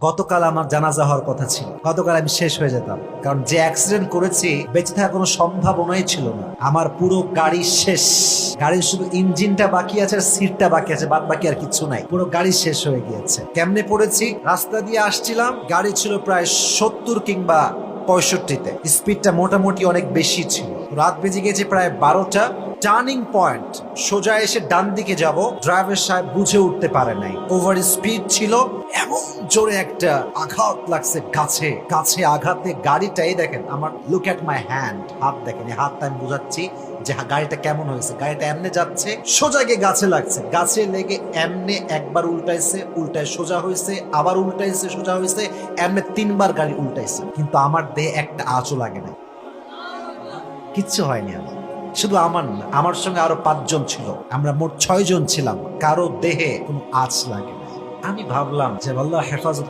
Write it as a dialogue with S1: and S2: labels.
S1: গতকাল আমার জানাজা হওয়ার কথা ছিল, গতকাল আমি শেষ হয়ে যেতাম, কারণ যে অ্যাক্সিডেন্ট করেছি বেঁচে থাকার কোনো সম্ভাবনাই ছিল না। আমার পুরো গাড়ি শেষ, গাড়ির শুধু ইঞ্জিনটা বাকি আছে আর সিটটা বাকি আছে, বাদ বাকি আর কিছু নাই। পুরো গাড়ি শেষ হয়ে গিয়েছে। কেমনে পড়েছি? রাস্তা দিয়ে আসছিলাম, গাড়ি ছিল প্রায় 70 কিংবা 65-তে, স্পিডটা মোটামুটি অনেক বেশি ছিল। রাত বেজে গেছে প্রায় 12টা। টার্নিং পয়েন্ট, সোজা এসে ডান দিকে যাব, ড্রাইভার সাহেব বুঝে উঠতে পারে নাই, ওভার স্পিড ছিল। এমন জোরে একটা আঘাত লাগছে গাছে, গাছে আঘাতে গাড়িটাই দেখেন আমার, লুক এট মাই হ্যান্ড, হাত দেখেন, এই হাতটা আমি বুঝাচ্ছি যে গাড়িটা কেমন হয়েছে। গাড়িটা এমনে যাচ্ছে, সোজা গিয়ে গাছে লাগছে, গাছে লেগে এমনে একবার উল্টাইছে, উল্টায় সোজা হয়েছে, আবার উল্টাইছে, সোজা হয়েছে, এমনে 3বার গাড়ি উল্টাইছে, কিন্তু আমার দেহে একটা আঁচও লাগে না, কিচ্ছু হয়নি আমার। শুধু আমার না, আমার সঙ্গে আরো 5 জন ছিল, আমরা মোট 6 জন ছিলাম, কারো দেহে কোনো আঁচ লাগে না। আমি ভাবলাম যে আল্লাহ হেফাজত